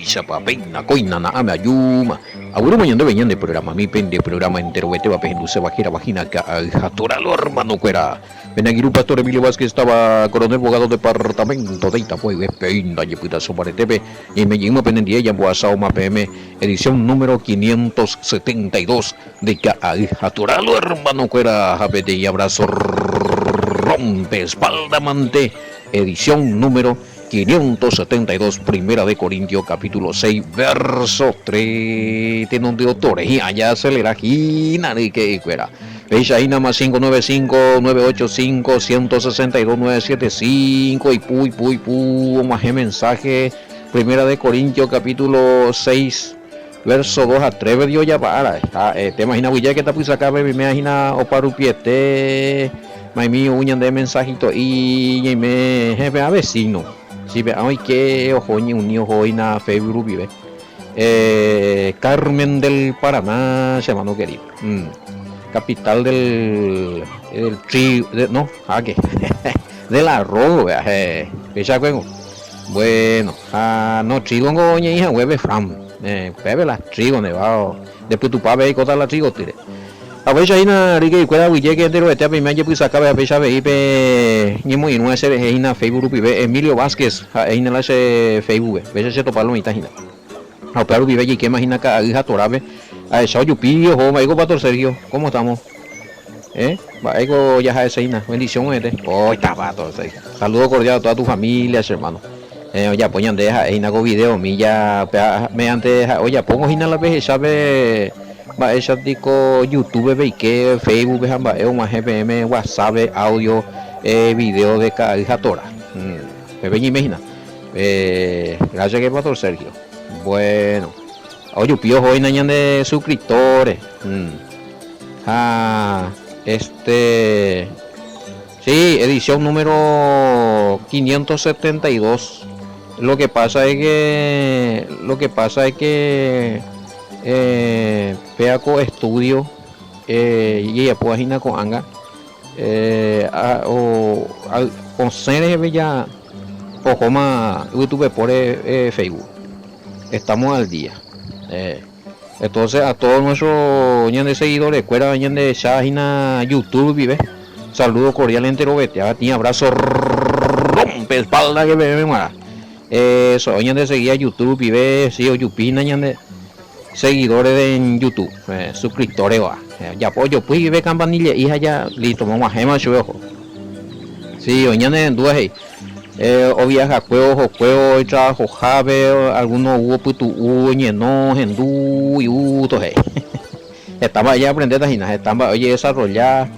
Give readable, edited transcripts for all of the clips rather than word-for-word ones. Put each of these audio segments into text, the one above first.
Shapapina, coina, na ame ayuma. Aguru mañana venían de programa, mi pende programa entero, vete va pejando se bajera vagina que jatura lo hermano cuera. Benagiru Pastor Emilio Vázquez estaba coronel abogado departamento de Itapuy, peinda, yepuita sobre TV, y me llegó pendiente ya Boasao PM, edición número 572 de que jatura lo hermano cuera, japete y abrazo rompe espalda mante, edición número 572, primera de Corintios, capítulo 6, verso 3, de donde autores, y allá acelera, gina de que fuera. Fecha ahí nada más 595-985-162-975, y puy, más mensaje, primera de Corintios, capítulo 6, verso 2 a 3, dio ya para, te imaginas, ya que te puse acá, me imagina, o parupiete, mío, uñan de mensajito, y me jefe a vecino. Si ve, ay que ojo unió hoy na Facebook vive. Carmen del Paraná, hermano querido. Capital del trigo, no, ¿qué? Del arroz, ¿ya juego? Bueno, no trigo ngoña hija hueve fram. Bebe la trigo nevado. Después tu pabe y corta la trigo tire. A veces hay una rica y cuida que llegue entero este a primera ya pues acaba a veces ve y muy no ese es en Facebook vive Emilio Vázquez en el ese Facebook veces se topa lo mitad hina a pero vive y que imagina que hija torabe a esa yo pido o me digo Pastor Sergio ¿cómo estamos? Va ego ya esa hina bendición este oh está Pastor Sergio saludo cordial a toda tu familia hermano ya poñan deja en hago video mi ya me antes oye pongo hina la vez sabe va esa dico YouTube ve que Facebook ve hamba más GPM WhatsApp audio video de cada hija tora me ven imagina gracias que Pastor Sergio bueno oye pío hoy nañan de suscriptores sí edición número 572 lo que pasa es que Peaco estudio y ya página con anga con seres bella o como YouTube por Facebook estamos al día entonces a todos nuestros ñan de seguidores cuera ñan de página YouTube vive saludo cordial entero vete a ti abrazo rompe espalda que me muera eso ñan de seguir a YouTube vive sí o yupina ñan de seguidores en YouTube, suscriptores va. Ya pollo pues ve campanilla hija ya listo vamos a gema su ojo. Sí, mañana en dudas o viaja juego trabajo jave algunos hubo putu uñe no hendú y uto estaba ya aprender a estaba oye desarrollar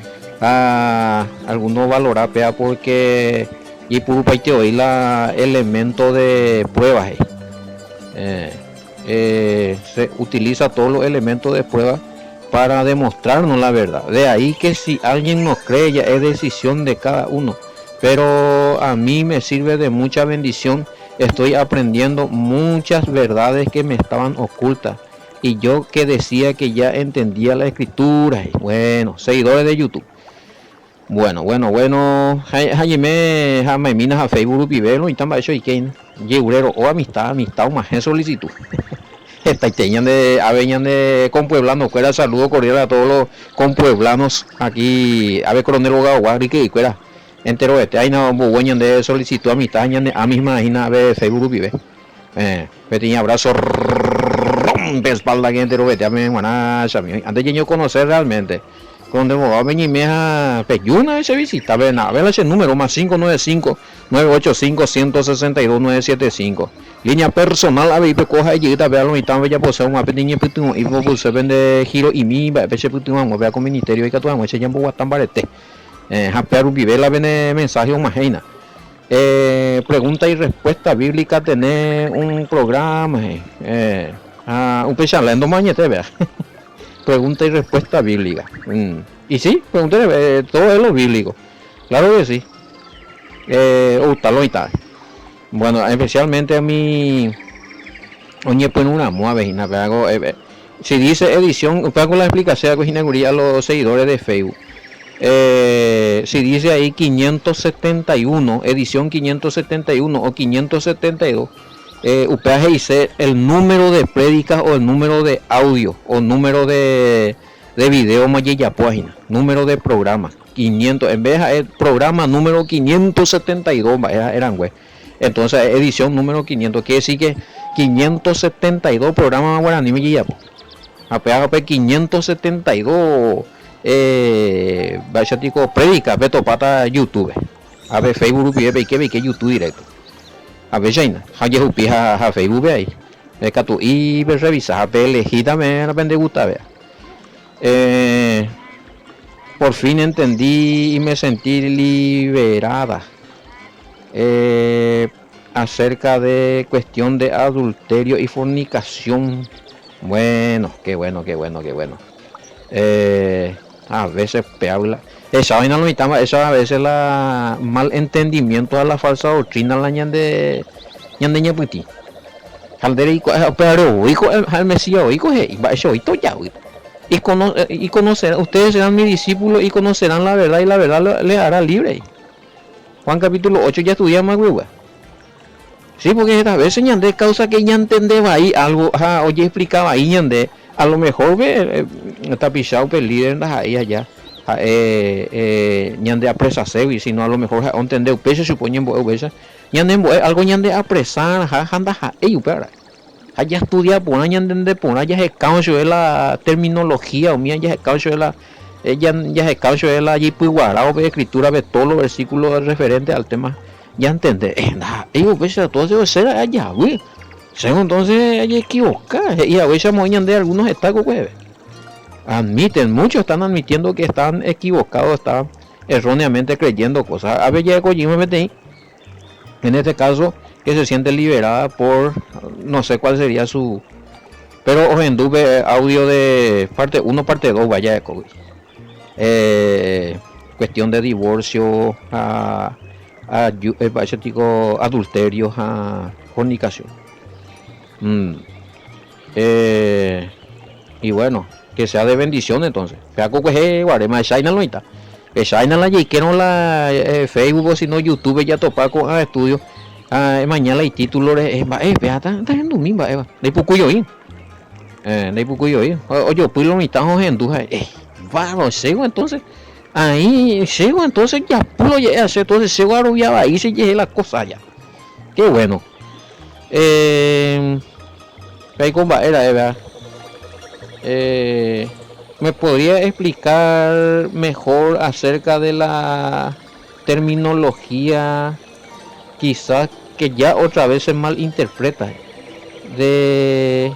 algunos valorar pea porque y puro paite hoy la elemento de pruebas se utiliza todos los elementos de prueba para demostrarnos la verdad. De ahí que si alguien nos cree ya es decisión de cada uno. Pero a mí me sirve de mucha bendición. Estoy aprendiendo muchas verdades que me estaban ocultas. Y yo que decía que ya entendía la escritura. Bueno, seguidores de YouTube. Bueno. Jaime minas a Facebook y velo y también eso y que yeurero o amistad o más en solicitud. Aveñan de compueblanos, fuera saludo cordial a todos los compueblanos aquí, ave coronel abogado Guadrique y fuera entero hay no bueñan de solicitud amistad a misma ave Facebook vive pequeño abrazo rompe espalda que entero vete a mi antes de yo conocer realmente cuando me va a venir meja peyuna ese visita ver ese número más 595-985-162-975 línea personal a ver coja y llega ver lo y también ya posee una pequeña puto y se vende giro y mi ese puto vamos ver con ministerio y que todo ese tiempo guatan barete pero vive la mensaje imagina pregunta y respuesta bíblica tener un programa un pechalendo mañete vea pregunta y respuesta bíblica y sí pregúntale todo es lo bíblico claro que sí tal y tal bueno especialmente a mí oye pues una moa vecina si dice edición hago la explicación a los seguidores de Facebook Si dice ahí 571, edición 571 o 572, UPAG dice el número de prédicas o el número de audio o número de video mayella página, número de programa 500, en vez de programa número 572 eran güey. Entonces edición número 500, quiere decir que 572 programas guaraní mayella APAG 572 bachatico predica beto pata YouTube a ver Facebook que YouTube directo a ver Jaina haya upija a Facebook ahí de que tú y revisa a ver elegida me la pende gusta vea. Por fin entendí y me sentí liberada acerca de cuestión de adulterio y fornicación. Bueno, qué bueno. A veces habla esa vaina lo mitad, esa a veces la mal entendimiento a la falsa doctrina la ñande ñaputi Caldere pero hijo al Mesías hijo y va eso y ya y conocer ustedes serán mis discípulos y conocerán la verdad y la verdad les hará libre. Juan capítulo 8 ya estudiamos güey. Sí, porque esta vez ñande causa que ya entendeba ahí algo, oye explicaba ahí ñande a lo mejor ve está pisado el líder ahí allá ñande apresase y si no a lo mejor entender peso suponen boesa ñande algo ñande apresar anda ellos para allá estudia por ñande por allá es caucho de la terminología o mía ya es caucho de la ya es caucho de la allí pues guardado de escritura de todos los versículos referentes al tema ya entender ellos pues todo debe ser allá güey. Según entonces hay equivocada y a veces moñan de algunos estacos pues admiten, muchos están admitiendo que están equivocados, están erróneamente creyendo cosas. A veces ya Kojima mete en este caso que se siente liberada por no sé cuál sería su, pero os enduve audio de parte 1 parte 2 vaya de COVID, cuestión de divorcio adulterio fornicación. Y bueno, que sea de bendición entonces. Peaco que guarema China no está. Que China la llegaron la Facebook o si no YouTube ya topa con estudio. Mañana hay títulos vea está viendo misma de pucuyo y de pucuyo y oye pues lo mitad en duja bueno sigo entonces ahí sigo entonces ya pulo ya hace entonces se guarda ahí se llegue la cosa ya. Qué bueno. Hay comba era ¿me podría explicar mejor acerca de la terminología quizás que ya otra vez se malinterpreta de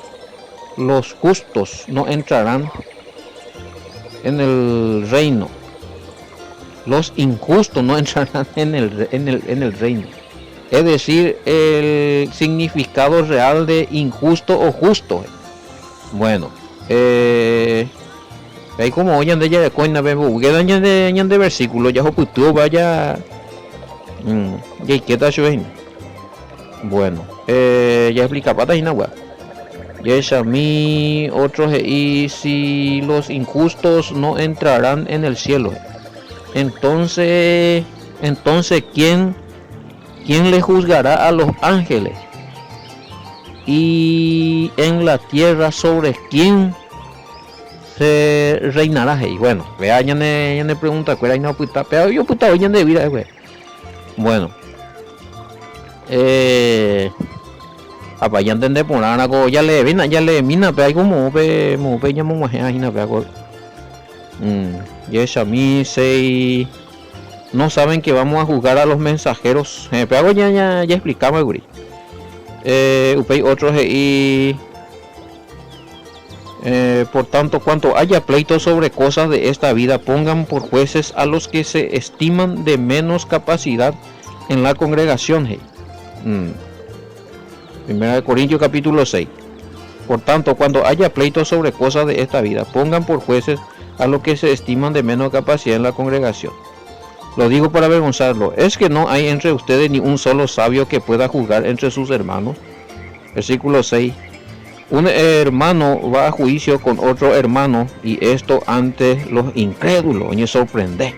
los justos no entrarán en el reino, los injustos no entrarán en el reino? Es decir, el significado real de injusto o justo. Bueno, hay como oyen de ella de coina, que dañan de versículo, ya ocultó vaya. Y qué tal bueno, ya explica patas y nada. Ya es a mí otros y si los injustos no entrarán en el cielo. Entonces ¿quién le juzgará a los ángeles? Y en la tierra sobre quién se reinará. Y bueno, vea ya me pregunta cuál hay una puta, pero yo puta hoy en de vida güey. Bueno, apa ya entender por algo ya le mina pero hay como llamo más ahí pero y es a mí se no saben que vamos a juzgar a los mensajeros pero ya explicamos güey. Otros y por tanto cuanto haya pleitos sobre cosas de esta vida pongan por jueces a los que se estiman de menos capacidad en la congregación. Primera de Corintios capítulo 6. Por tanto cuando haya pleitos sobre cosas de esta vida pongan por jueces a los que se estiman de menos capacidad en la congregación. Lo digo para avergonzarlo. ¿Es que no hay entre ustedes ni un solo sabio que pueda juzgar entre sus hermanos? Versículo 6. Un hermano va a juicio con otro hermano y esto ante los incrédulos. Oye, sorprende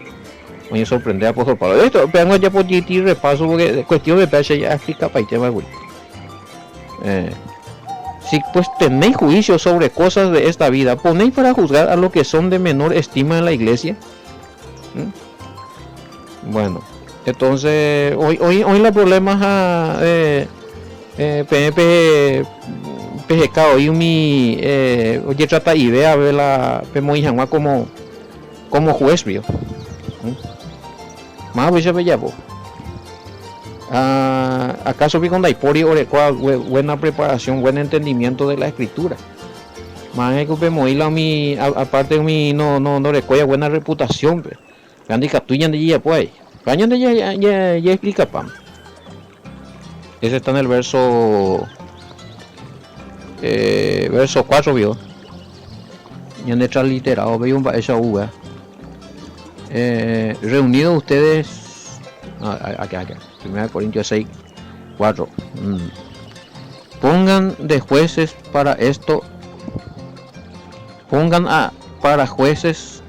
a apóstol Pablo. Esto, veamos ya por GT repaso porque cuestión de peche ya explica para el tema, güey. Si pues tenéis juicio sobre cosas de esta vida, ponéis para juzgar a los que son de menor estima en la iglesia. Bueno, entonces hoy la problema PGK hoy mi oye trata y ve a ver la Pemoijangua como juez, vio. Más veces bella po. ¿Acaso vi con Daipori orecua buena preparación, buen entendimiento de la escritura? Más que Pemoila mi aparte mi no recuerda buena reputación, pe. Gandhi Catuyan de ella pues. Cañan de ya explica pam. Ese está en el verso 4 vio. Y en letra literado veo esa uva. Reunidos ustedes acá 1 Corintios 6 4 pongan de jueces para esto, para jueces,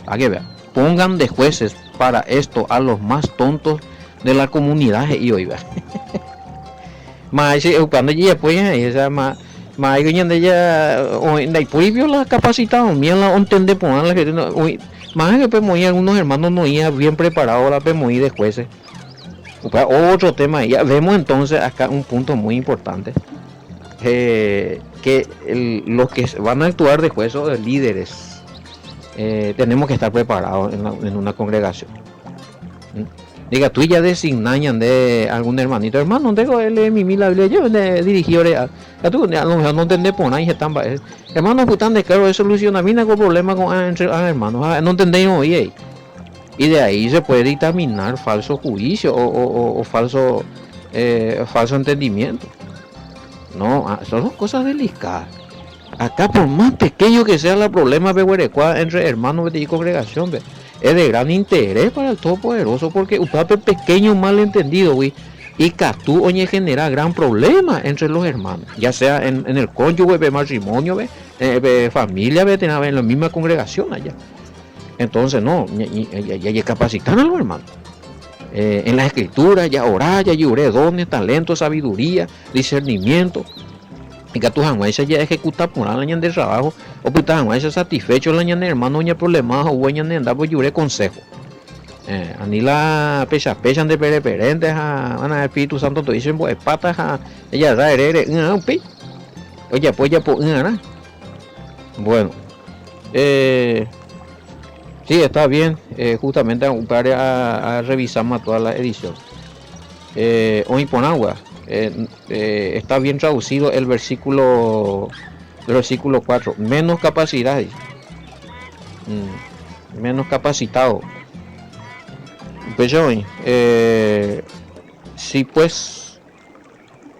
aquí vea, pongan de jueces para esto a los más tontos de la comunidad y hoy vea. Mà cuando ella pues esa mà hay que de ella hoy de previo la capacidad mía la entender por la que hoy más que pues algunos hermanos no iban bien preparados la PMI de jueces. Otro tema ya vemos entonces acá un punto muy importante que los que van a actuar de jueces o de líderes tenemos que estar preparados en una congregación. Diga, tú ya designañan de algún hermanito, hermano, tengo él mi la Biblia, yo dirigí a tú no entendés por ahí están hermanos putan de claro de solucionamiento con problemas con entre hermanos, no entendemos hoy y de ahí se puede dictaminar falso juicio o falso entendimiento. No, son cosas delicadas. Acá por más pequeño que sea el problema entre hermanos de congregación, es de gran interés para el Todopoderoso porque un papel pequeño malentendido, güey, y Catú oye genera gran problema entre los hermanos, ya sea en el cónyuge, de matrimonio, familia, tener en la misma congregación allá. Entonces no, ya capacitan a los hermanos. En la escritura, ya orar, ya lloré dones, talento, sabiduría, discernimiento. Y que tus anuncios ya ejecuta por la ñan de trabajo, o pues tus anuncios satisfechos la ñan de hermano, ña problemas, o ñan de andar, pues lloré consejo. Ani la pecha de perentes a Espíritu Santo, te dicen, pues patas a ella da herere, oye, pues ya por bueno, sí, está bien, justamente a revisar más toda la edición. Hoy por agua. Está bien traducido el versículo 4, menos capacidad, menos capacitado. Pues si pues,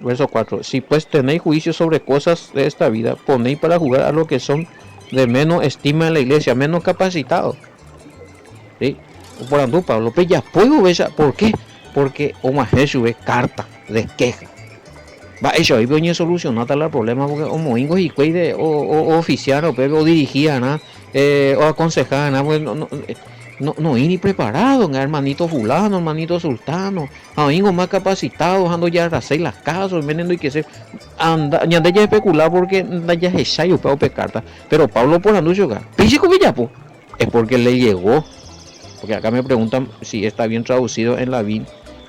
verso 4, si pues tenéis juicio sobre cosas de esta vida, ponéis para jugar a lo que son de menos estima en la iglesia, menos capacitados. ¿Sí? Por andú Pablo, pues ya puedo ver, ¿por qué? Porque Oma Jesús ve carta de queja. Va eso ahí venía solucionar tal el problema porque o moingos y cuide o oficiar o dirigir o aconsejar pues, no ir ni preparado, hermanito fulano, hermanito sultano, amigos más capacitados, ando ya a hacer las casas, vendiendo y que se anda ya especular porque anda ya es yo puedo carta, pero Pablo por anuncio acá, pise con Villapo, es porque le llegó, porque acá me preguntan si está bien traducido en la BIN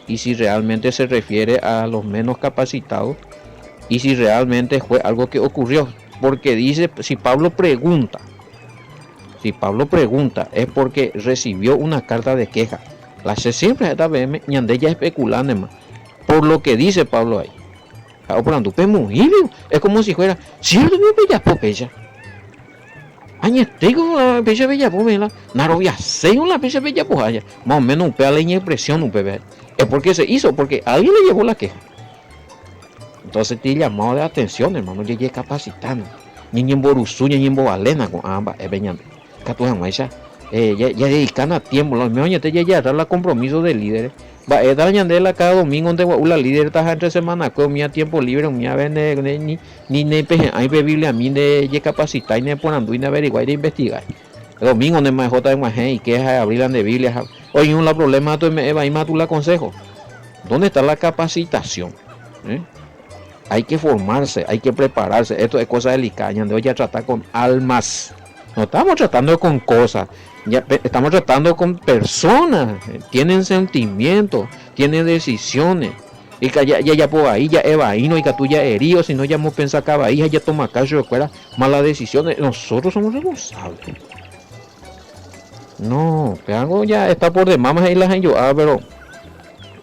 y si realmente se refiere a los menos capacitados y si realmente fue algo que ocurrió, porque dice, si Pablo pregunta es porque recibió una carta de queja. La sé siempre esta vez ñande ya especulando más por lo que dice Pablo ahí. Es como si fuera cierto mi bella popeya. Añetego la bella bella pomela, narovia según la bella pojaya, más o menos un pe a la impresión un bebé. Es porque se hizo, porque alguien le llevó la queja. Entonces te llamado de atención, hermano, llegué capacitando. Ni en Borusú, ni en Bobalena con ambas, es veñando. Catujan Maisha, ya dedican a tiempo, los míos ya la compromiso de líderes. Va a dar ñandela cada domingo donde la líder está entre semana, con mi tiempo libre, mi vene ni peje, hay Biblia a mí de capacitar y de poner y de averiguar y de investigar. El domingo de más J de más y que es abrir la de Biblia. Oye, un problema tú me va y más tú la consejo. ¿Dónde está la capacitación? Hay que formarse, hay que prepararse. Esto es cosa delicada. Ya voy a tratar con almas. No estamos tratando con cosas. Ya estamos tratando con personas. Tienen sentimientos, tienen decisiones. Y que ya por ahí ya evaíno y que tú ya herido, si no ya hemos pensado que ahí ya toma caso de fuera malas decisiones. Nosotros somos responsables. No, que algo ya está por demás ahí las yo, pero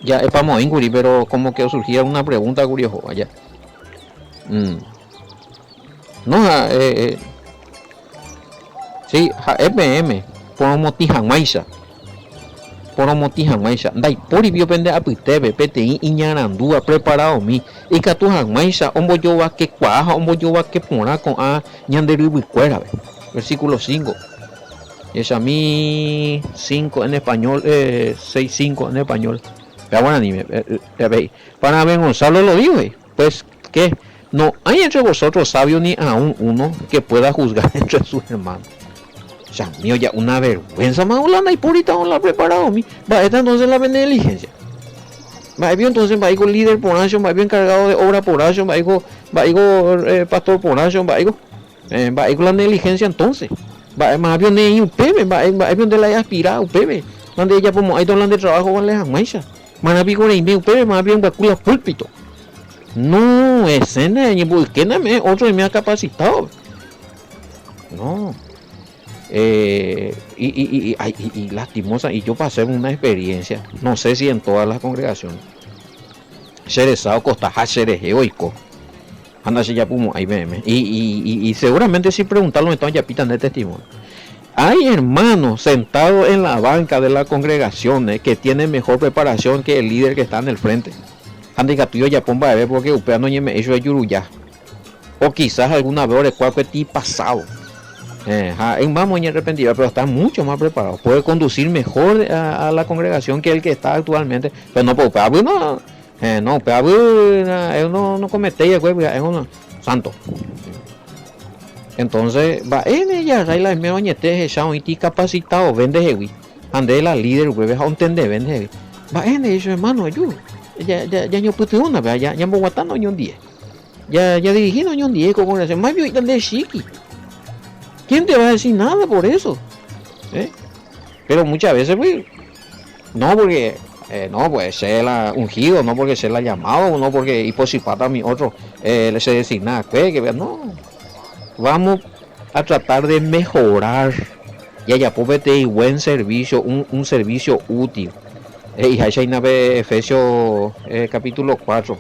ya es para moinguri, pero como que surgía una pregunta curiosa allá. No, sí, FM, por motijan maisa. Por motijan maisa. Dai, por ibio pende apitebe, PTI iñarandúa preparado mi. Y que tu maisa, hombo yo va que cuaja, hombo yo va que pona con a ñanderibuicuera. Versículo 5. Es a mí 5 en español, 6-5 en español. Pero bueno, anime, para ver Gonzalo lo dijo, pues que no hay entre vosotros sabio ni aún uno que pueda juzgar entre sus hermanos. O sea, mío, ya una vergüenza más holanda y purita la preparado mi. Va, esta entonces la beneficencia. Va, entonces va con líder por año, va encargado de obra por año, va pastor por año, va con la negligencia entonces. Va más bien de UPB, va bien de la aspirada UPB. Donde ella como hay donde trabajo vale a maisha. Más bien con el UPB, más bien va púlpito. No, escena ni busquéname otro me ha capacitado. No. Y lastimosa, y yo pasé una experiencia, no sé si en todas las congregaciones. Cerezado costaja cerejeoico. Anda si ya pumo ahí meme. Y seguramente si preguntarlo entonces ya pitan de testimonio. Hay hermanos sentados en la banca de las congregaciones que tienen mejor preparación que el líder que está en el frente. Anda que tuyo ya pomba de ver porque upea no me hecho de yuruya. O quizás alguna vez de cualquier tipo pasado. En vamos en arrepentida, pero está mucho más preparado. Puede conducir mejor a la congregación que el que está actualmente. Pero no puede no comete ya es uno santo. Entonces va en ella la me bañete chao y capacitado vende heavy ande la líder hueve a entender vende heavy va en eso hermano yo ya yo puse una ya me guatando un 10 ya dirigido un 10 con eso más bien de chiqui. ¿Quién te va a decir nada por eso? Pero muchas veces pues no porque no pues ser la ungido, no porque ser la llamado, no porque hiposipata a mi otro se designa que no. Vamos a tratar de mejorar y allá y buen servicio, un servicio útil. Y Efesios capítulo 4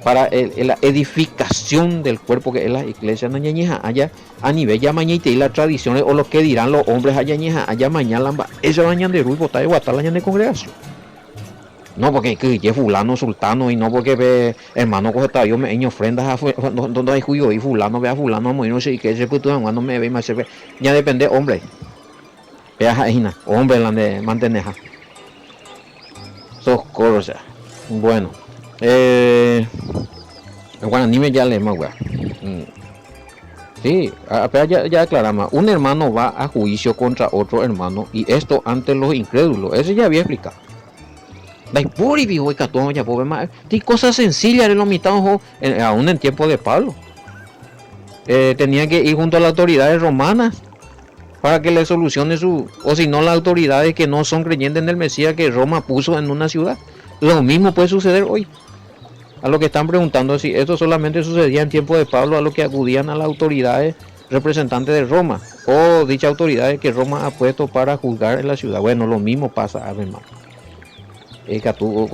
para la edificación del cuerpo que es la iglesia allá a nivel ya mañana y las tradiciones o lo que dirán los hombres allá mañana eso mañana de ruido de guatar la de congregación. No porque que fulano sultano y no porque ve hermano coge yo me eño ofrendas donde hay juicio y fulano ve a fulano no sé que ese puto cuando me ve más se ve ya depende hombre vea jaina hombre la de manteneja socorro o sea bueno bueno anime ya le más sí pero ya aclaramos un hermano va a juicio contra otro hermano y esto ante los incrédulos eso ya había explicado. Puri viejo y catón ya pobre más cosas sencillas de los mitados aún en tiempo de Pablo tenía que ir junto a las autoridades romanas para que le solucione o si no las autoridades que no son creyentes en el Mesías que Roma puso en una ciudad. Lo mismo puede suceder hoy. A lo que están preguntando si esto solamente sucedía en tiempo de Pablo, a lo que acudían a las autoridades representantes de Roma o dichas autoridades que Roma ha puesto para juzgar en la ciudad. Bueno, lo mismo pasa, hermano. Que tú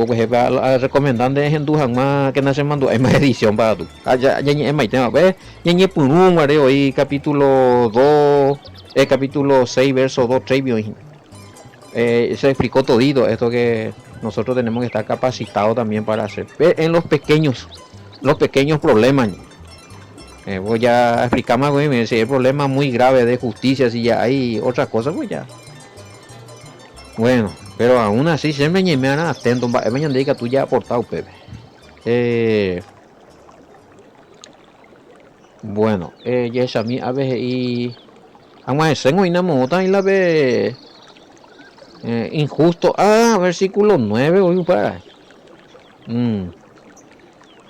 recomendando en Dujan más que nace mando hay más edición para tú ya es más tema ves ya por un mareo y capítulo 2 capítulo 6 verso 2 se explicó todito esto que nosotros tenemos que estar capacitados también para hacer en los pequeños problemas Voy a explicar más, güey, si hay problema muy grave de justicia, si ya hay otra cosa, pues ya. Bueno, pero aún así siempre me han atento, me han dicho que tú ya aportado, Pepe. Bueno, ya es a mí a veces y vamos a decir, y nada y la ve injusto. Ah, versículo 9, hoy para.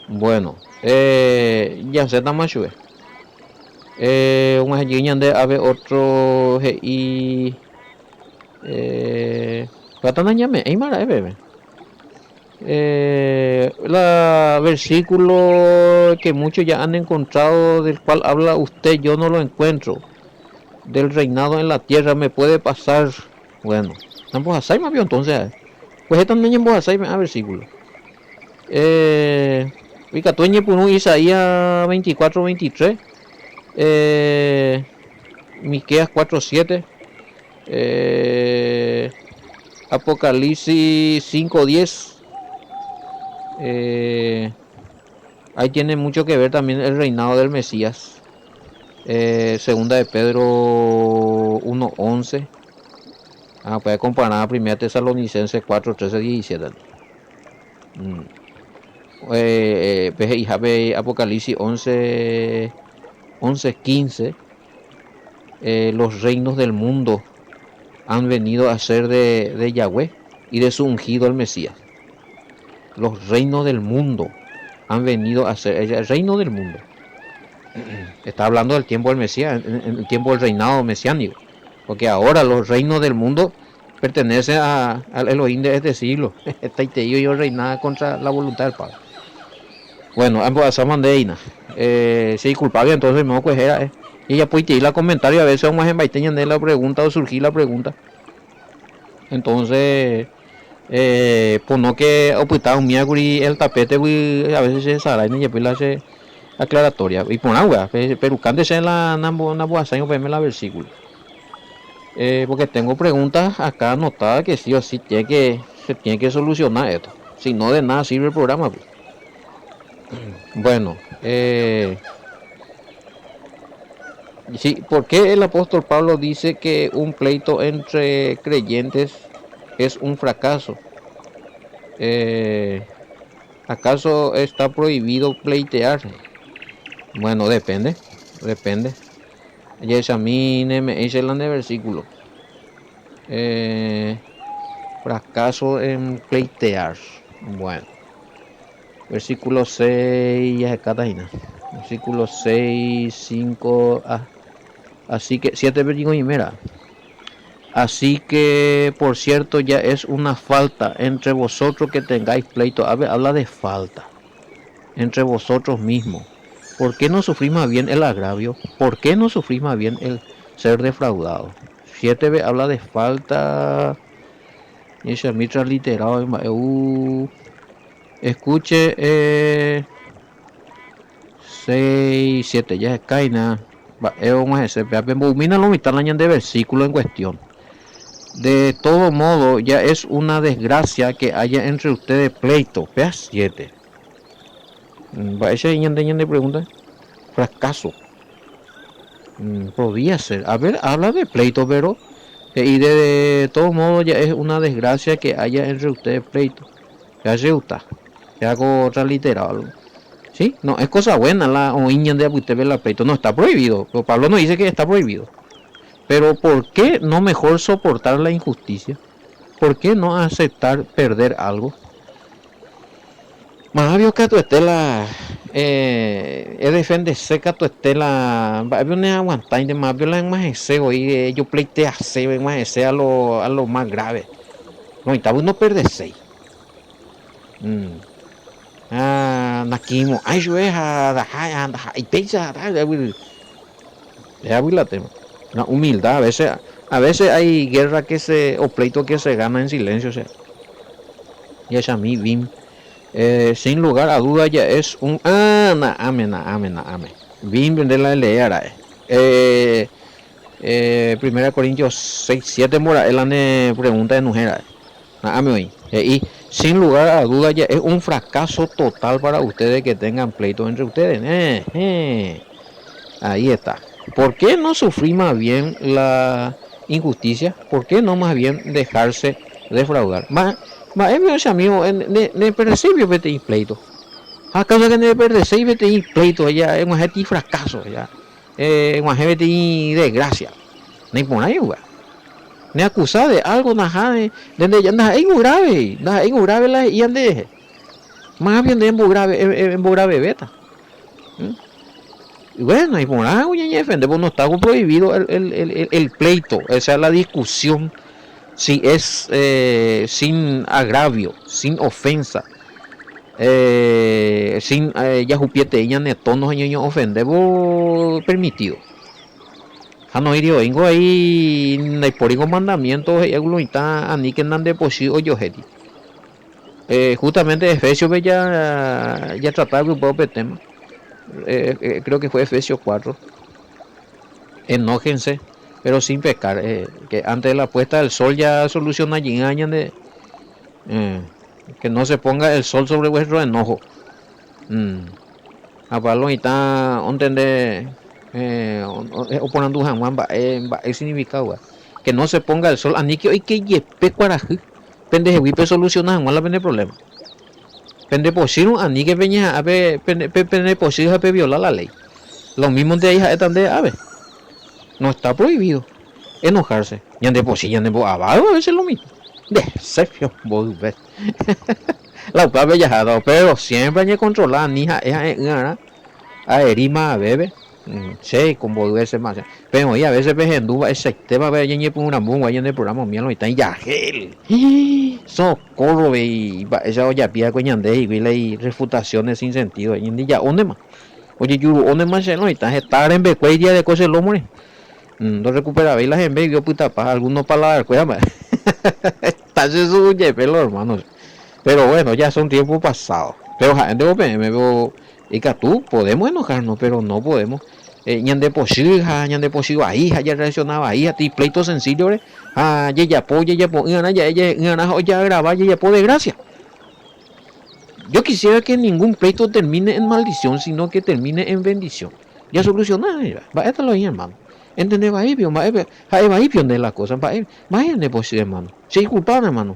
Bueno, ya se está más chuve. Un allí de ave otro y patana llame, ay mara, bebé. La versículo que muchos ya han encontrado, del cual habla usted, yo no lo encuentro. Del reinado en la tierra me puede pasar. Bueno, vamos a hacer más bien entonces. Pues esta niña vamos a hacer a versículo. Vicatueñe punu Isaías 24-23. Miqueas 4:7. Apocalipsis 5:10. Ahí tiene mucho que ver también el reinado del Mesías. Segunda de Pedro 1:11. Puede comparar a Primera Tesalonicenses 4:13-17. Apocalipsis 11:15. Los reinos del mundo han venido a ser de Yahweh y de su ungido el Mesías. Los reinos del mundo han venido a ser el reino del mundo. Está hablando del tiempo del Mesías, en el tiempo del reinado mesiánico, porque ahora los reinos del mundo pertenecen al Elohim de este siglo. Está y yo reinaba contra la voluntad del Padre. Bueno, ambos a Samandeina. Si culpable, entonces me voy a coger. Y ya puede ir a comentario, a veces vamos a embaiteñar de la pregunta o surgir la pregunta. Entonces, pues no que opitar un miércoles el tapete, a veces se sale y después la hace aclaratoria. Y por agua, pero cántese en la boazaño, verme la versículo. Porque tengo preguntas acá anotadas que sí o sí se tiene que solucionar esto. Si no, de nada sirve el programa. Pues. Bueno, sí, ¿por qué el apóstol Pablo dice que un pleito entre creyentes es un fracaso? ¿Acaso está prohibido pleitear? Bueno, depende. Yeshamine me dice el versículo. Fracaso en pleitear. Bueno. Versículo 6, versículo 6, 5, así que 7 versículos y mira. Así que, por cierto, ya es una falta entre vosotros que tengáis pleito. Habla de falta entre vosotros mismos. ¿Por qué no sufrís más bien el agravio? ¿Por qué no sufrís más bien el ser defraudado? 7 habla de falta. Y ese mitra literado escuche 6, 7, ya es caina. Vamos a hacer, mira lo mitad de versículo en cuestión. De todo modo, ya es una desgracia que haya entre ustedes pleito. Vea 7. Ese de pregunta. Fracaso. Podría ser. A ver, habla de pleito, pero. Y de todo modo, ya es una desgracia que haya entre ustedes pleito. Ya se gusta. Ya hago otra literal. Sí, no, es cosa buena la oiña de usted ver la pleito. No está prohibido. Pero Pablo no dice que está prohibido. Pero ¿por qué no mejor soportar la injusticia? ¿Por qué no aceptar perder algo? Más vio que tu estela defende seca tu estela va a aguantar de más viola en más ese hoy yo pleitea se en más ese a lo más grave. No, y uno pierde 6. Nakimo, ay yo es y pensa la tema. Una humildad, a veces hay guerra o pleito que se gana en silencio, o sea. Y es a mí, Bim. Sin lugar a duda ya es un amén. Bim de la leera. 1 Corintios 6:7 mora él pregunta de mujer. Y sin lugar a duda ya es un fracaso total para ustedes que tengan pleito entre ustedes. Ahí está. ¿Por qué no sufrir más bien la injusticia? ¿Por qué no más bien dejarse defraudar? Más es mi amigo, en principio vete y pleito. A causa que en el vete y pleito, ya es un gente fracaso, ya. Un gente desgracia. No por ahí, güey. Me acusa de algo, nada, de ya nada, es grave la y ande. Más bien de en grave beta. Y bueno, y por algo ya defendemos, no está prohibido el pleito, esa es la discusión, si es sin agravio, sin ofensa, sin ya jupiete ya netonos años ofendemos permitido. Hano irio vengo ahí, por hijo mandamientos, y algo está ni que nan de posible o yo heti. Justamente Efesios ya trataba un poco el tema. Creo que fue Efesios 4. Enójense, pero sin pecar. Que antes de la puesta del sol ya soluciona allí de que no se ponga el sol sobre vuestro enojo. A palo y está entender o poniendo jamás el significado que no se ponga el sol a ni que hoy que yepe cuaraje pendeje wipe soluciona jamás la pende problema. Pende posible a ni que venía a ver pende posible a violar la ley. Lo mismo de ahí están de ave. No está prohibido enojarse. Ya de por sí, ya de por abajo, eso es lo mismo. De Sergio volver. La otra ya ha dado, pero siempre hay que controlar, ni a erima a bebé. Sí, con volverse más. Pero a veces ves en duda ese tema, ve ya por una munga, ya en el programa mío, no está en Yagel. Socorro, y esa olla pía coñande y vi refutaciones sin sentido. Y ya, ¿dónde más? Oye, yo, ¿dónde más se no? Está estar en Becuey día de cosas lo more. No recuperaba y la gente vio puta paz, algunos palabras, cuídame. Está su pelo, hermanos. Pero bueno, ya son tiempos pasados. Pero me veo, y que tú podemos enojarnos, pero no podemos. Ñan de posible ahí, ya reaccionaba ahí, a ti pleito sencillo, ya apoya, ya graba, ya de gracia. Yo quisiera que ningún pleito termine en maldición, sino que termine en bendición. Ya solucionar, va, esto lo hermano. ¿Entendés? Va ahí, de la cosa, va ahí, negocio, hermano. Si es culpable, hermano.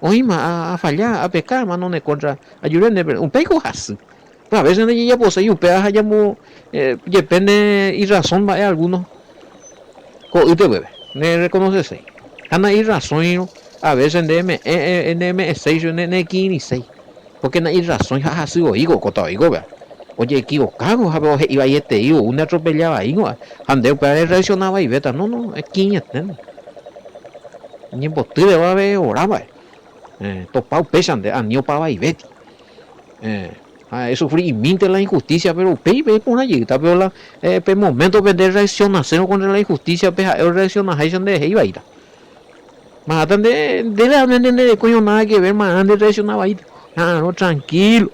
Oíme, a fallar, a pecar, hermano, ne contra, ayúdenme, un peco así. A veces ya posee un pedazo, ya depende y razón, va a algunos. Usted bebe, ne reconoce, Ana y razón, a veces en M6, en 15, porque no hay razón, ya así, oigo, cota, oigo, vea. Oye, equivocado, iba ahí este hijo, una atropellaba ahí, no, andeo para reaccionaba y beta, no, es 15, ni en botella va a ver, oraba, topado pesan de anio para y beti, sufrimiento la injusticia, pero ve por una llegada, pero la, per momento de reaccionar contra la injusticia, reaccionar, de iba a ir. Más de coño nada que ver, más de reaccionaba ahí, no, tranquilo.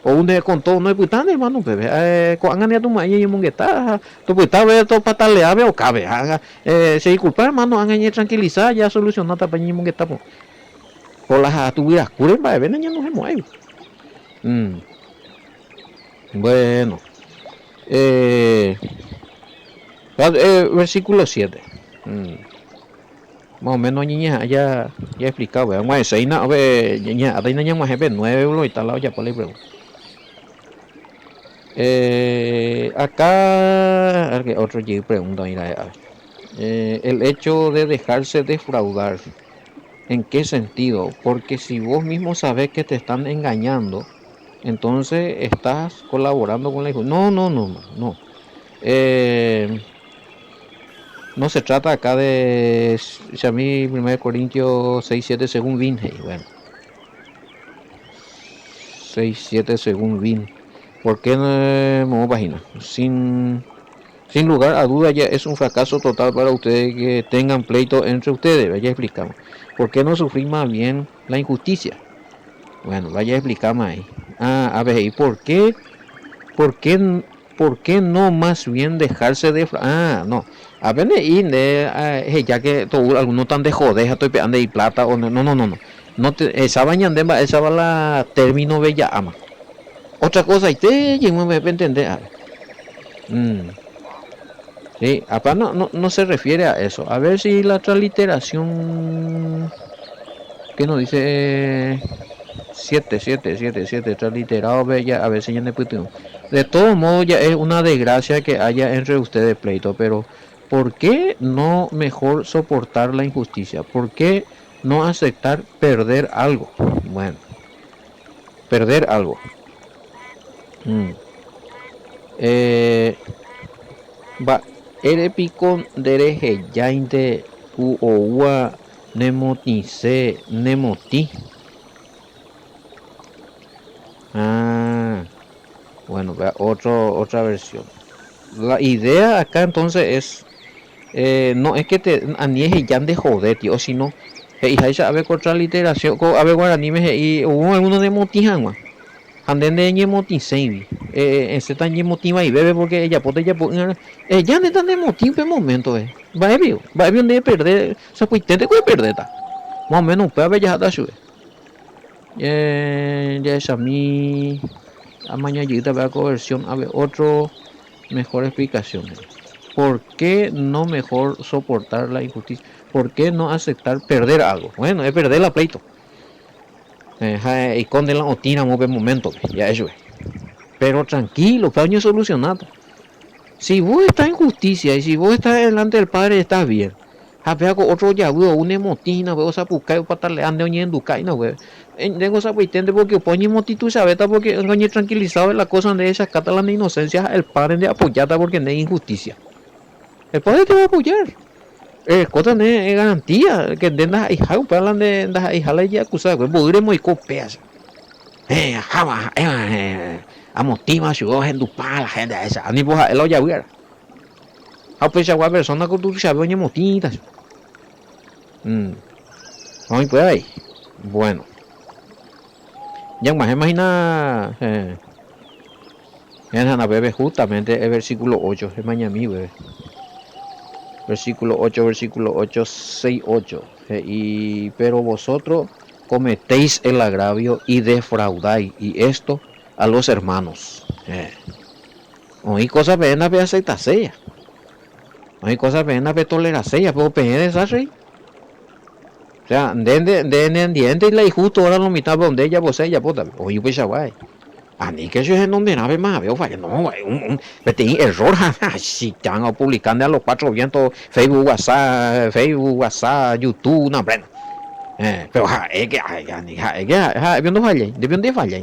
O un de con todo no es pután hermano bebé cuando tu mañana y mongueta tu puta ve todo pataleable o cabe se disculpa hermano han tranquilizar ya solucionar ta pañi mongueta por las tuvidas curen va ven ya no se mueve bueno versículo 7 más o menos niña ya explicado vamos a decir na ve niña ada niña más jefe 9 lo y tal ya por ahí acá otro pregunta mira, el hecho de dejarse defraudar, ¿en qué sentido? Porque si vos mismo sabes que te están engañando, entonces estás colaborando con la injusticia. No. No se trata acá de Xamí 1 Corintios 6:7 según Vinhey, bueno. 6:7 según Vin. ¿Por qué no página? Sin lugar a duda ya es un fracaso total para ustedes que tengan pleito entre ustedes. Ya explicamos. ¿Por qué no sufrir más bien la injusticia? Bueno, vaya a explicarme ahí. A ver, ¿y por qué? ¿Por qué no más bien dejarse de... no. A ver, ya que algunos están de joder, estoy pegando de plata o no. Esa bañandemba, esa va la término bella ama. Otra cosa, y te llegó a entender. Sí, acá no se refiere a eso. A ver si la transliteración que nos dice 7 transliterado, ve ya, a ver si ya no puedo. De todos modos, ya es una desgracia que haya entre ustedes pleito, pero ¿por qué no mejor soportar la injusticia? ¿Por qué no aceptar perder algo? Bueno, perder algo. Mm. Eh, va, erepicon dereje yainte u oua nemotice nemoti. Ah, bueno, vea, otra versión. La idea acá entonces es, no es que te anieje ya de joder, tío, sino, hija, esa ave contra literación, ave guaraní me y hubo uno de motijan, anden de ñemotiseibi, ese tan ñemotiva y bebe porque ella pote ya ya de tan emotivo en momento, va a bien de perder, o sea, pues intente que perder, ta, más o menos, pues a ver ya está sube, ya es a mí, a mañana vea conversión, a ver, otro, mejor explicación. ¿Por qué no mejor soportar la injusticia? ¿Por qué no aceptar perder algo? Bueno, es perder la pleito. Y con la otina en un momento, ya eso es. Pero tranquilo, paño solucionado. Si vos estás en justicia y si vos estás delante del Padre, estás bien. Había otro ya, una emotina, veo esa puca, para estarle ande oñe en Ducaina, güey. Tengo esa puitente porque pone motitud sabeta porque engañé tranquilizado la cosa de esa catalana inocencia, el Padre de apoyata porque no hay injusticia. El Padre te va a apoyar. Cosa es garantía que den las hijas, hablan de las hijas la ya acusada, pues podremos y copias. Jama, a motiva su en tu pa la gente esa, ni pues el olla hubiera. A pesar de persona con tu sabe oye motitas. Vamos pues ahí. Bueno, ya más imagina, en Ana bebe justamente el versículo 8, es mañana bebé. Versículo 8, 6, 8. Pero vosotros cometéis el agravio y defraudáis, y esto a los hermanos. Oí cosas penas pe aceitarse ya. Oí cosas penas pe tolerarse ya, pero pedir esa rey. O sea, den diente y la justo ahora lo mitad donde ella posee ya puta. Oye, pues ya guay. A mí que eso es donde nave más veo falla. No, un error. Si te van a publicar a los cuatro vientos Facebook, WhatsApp, YouTube, no, bueno. Pero es que, viendo falla, de falla.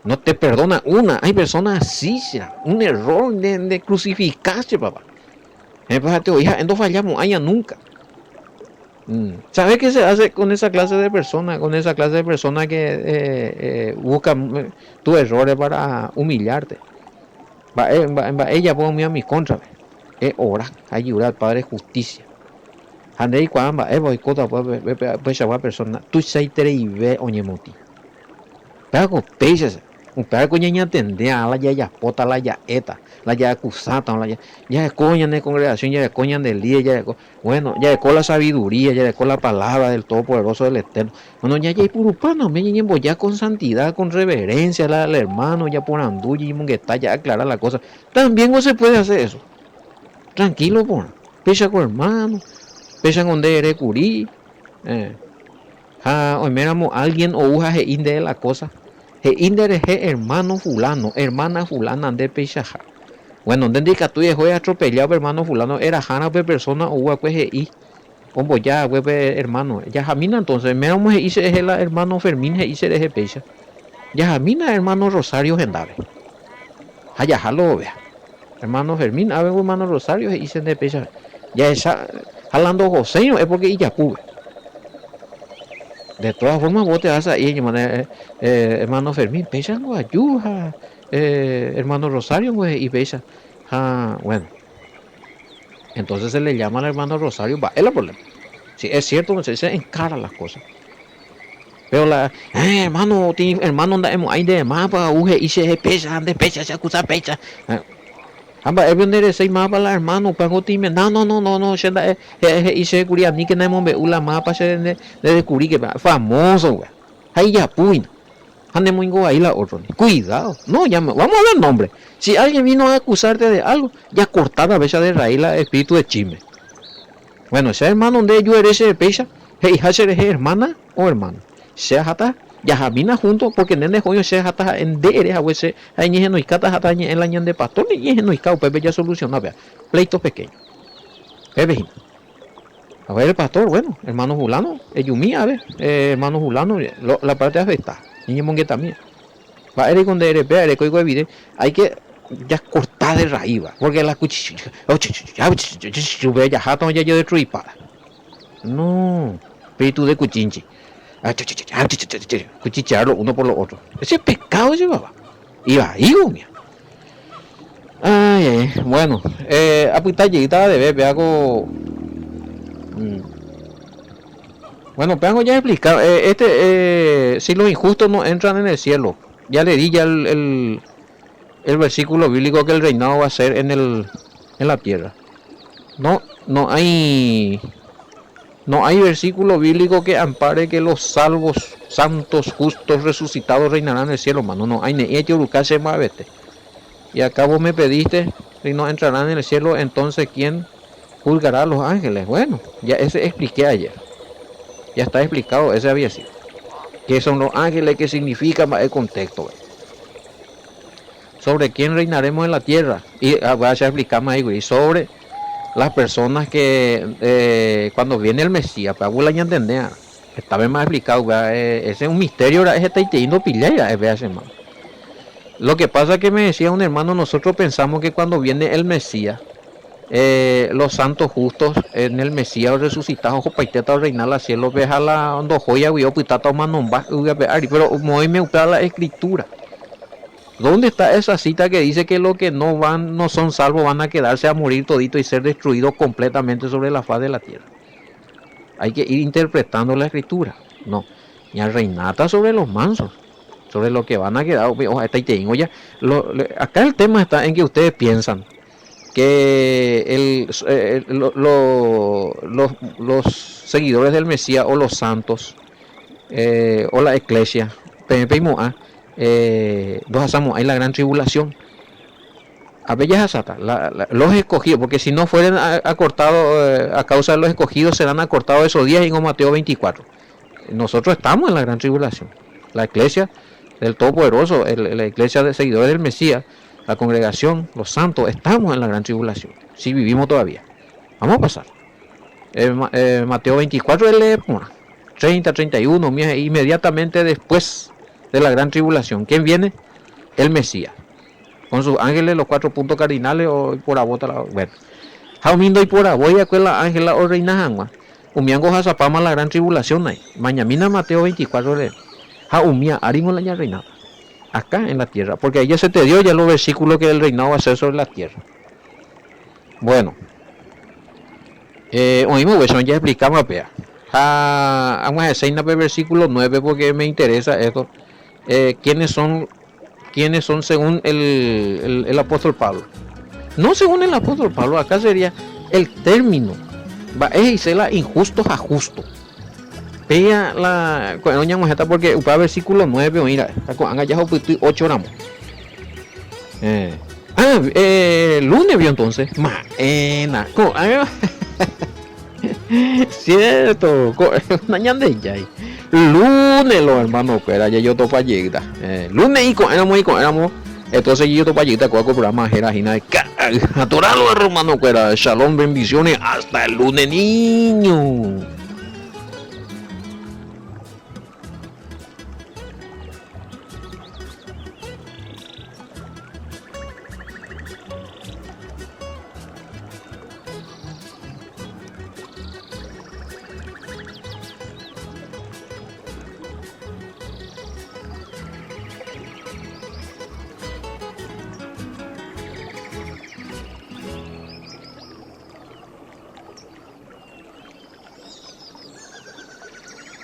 No te perdona una. Hay personas así, un error de crucificarse, papá. Pues te oiga, no fallamos, allá nunca. ¿Sabes qué se hace con esa clase de personas? Con esa clase de personas que buscan tus errores para humillarte. Ella pone a mi contra. Es hora, ayudar al Padre de Justicia. Andei cuando boicota pues esa persona. Tú se y ve oñemoti. Pero peixes. Un perro coña ña tendea la ya pota la ya eta. La ya acusata la ya coña de congregación, ya coña del día, bueno, ya con la sabiduría, ya con la palabra del Todopoderoso del Eterno. Bueno, ya purupano, me ya con santidad, con reverencia al hermano, ya por anduya y mongueta, ya aclarar la cosa. También no se puede hacer eso. Tranquilo, por. Pecha con hermano, pecha con de curí. Hoy miramos alguien o uja de la cosa. Inder hermano fulano, hermana fulana de peisaja. Bueno, donde que tú dejó atropellado hermano fulano, era jana de persona o pues y como ya hermano, ya jamina entonces, me vamos hice el hermano Fermín hice de peisa. Ya jamina hermano Rosario Gendave. Allá jalo vea. Hermano Fermín, a ver hermano Rosario hice de peisa. Ya esa jalando José es porque ya pude. De todas formas, vos te vas a ir, hermano Fermín, pesa no ayuda, hermano Rosario, pues, y pesa. Bueno, entonces se le llama al hermano Rosario, va, es el problema. Sí, es cierto, se encara las cosas. Pero hermano, andamos ahí de mapa, y se pesa, se acusa pecha. Amba es donde se mapa la hermano pago time no shenda ise curia ni que nemo be ula mapa se de descubrir que famoso güey ahí ya puin Andemos ahí la otro. Cuidado. No, vamos a ver nombre. Si alguien vino a acusarte de algo, ya cortada a veces de raíz el espíritu de chisme. Bueno, ese hermano donde yo eres de pecha, hija eres hermana o hermano. Sea jata, ya jamina junto, porque nene joyo sea jata en de eres a veces, hay ni no iscata jata en la ñan de pastor, ni no iscao, pepe ya soluciona, vea. Pleitos pequeños. Pepe, a ver el pastor, bueno, hermano Julano, Yumi, a ver, hermano Julano, la parte afectada. Niño mongue también. Va a ir con DRP, código de video. Hay que ya cortar de raíz, porque la cuchilla. Ya jato ya yo destruí para. No, espíritu de cuchinchi. Cuchicharlo uno por lo otro. Ese es pecado, ese baba. Y va ahí, mía. Ay, bueno, apuesta lleguita de bebé, hago. Bueno, pero ya explicar, si los injustos no entran en el cielo, ya le di ya el versículo bíblico que el reinado va a ser en la tierra. No hay versículo bíblico que ampare que los salvos, santos, justos, resucitados reinarán en el cielo, mano. No hay ni hecho se más vete. Y acá vos me pediste si no entrarán en el cielo, entonces ¿quién juzgará a los ángeles? Bueno, ya ese expliqué ayer. Ya está explicado, ese había sido. ¿Qué son los ángeles? ¿Qué significa el contexto? Sobre quién reinaremos en la tierra. Y voy a explicar más ahí, sobre las personas que cuando viene el Mesías, para que la entender, está bien más explicado. Ese es un misterio, es este yendo pilera, hermano. Lo que pasa es que me decía un hermano, nosotros pensamos que cuando viene el Mesías, los santos justos en el Mesías resucitados paiteta reinar la cielo veja la ondo joya guio pitata manomba pero hoy me gusta la escritura. ¿Dónde está esa cita que dice que los que no son salvos van a quedarse a morir todito y ser destruidos completamente sobre la faz de la tierra? Hay que ir interpretando la escritura. No, ya reinata sobre los mansos, sobre lo que van a quedar. Acá el tema está en que ustedes piensan que los seguidores del Mesías o los santos o la iglesia dos hacemos ahí la gran tribulación a bellas asata los escogidos, porque si no fueran acortados a causa de los escogidos serán acortados esos días en Mateo 24. Nosotros estamos en la gran tribulación, la iglesia del Todopoderoso, la iglesia de seguidores del Mesías, la congregación, los santos, estamos en la gran tribulación, si vivimos todavía. Vamos a pasar. Mateo 24, 30, 31, inmediatamente después de la gran tribulación. ¿Quién viene? El Mesías. Con sus ángeles, los 4 puntos cardinales, o por abota la. Bueno. Jaumindo y por aboya, con la ángela o reina Jangua. Umiango Jasapama, la gran tribulación. Mañamina Mateo 24, Jaumia, Arimo la ya reinada. Acá en la tierra, porque ahí ya se te dio ya los versículos que el reinado va a ser sobre la tierra. Bueno, oímos eso, ya explicamos a pea. Vamos a decir en el versículo 9 porque me interesa esto. ¿Quiénes son según el apóstol Pablo? No según el apóstol Pablo, acá sería el término. Va a ser injustos a justo. Pega la doña mojeta porque para versículo 9 mira, anga ya 8 ramos. Lunes vio entonces. Cierto, de ya. Lunes los hermanos, pero ya yo topa llegada. Lunes y éramos. Entonces yo topa llegada con el programa Jerajina de atoralo hermano, que era Shalom, bendiciones hasta el lunes, niño.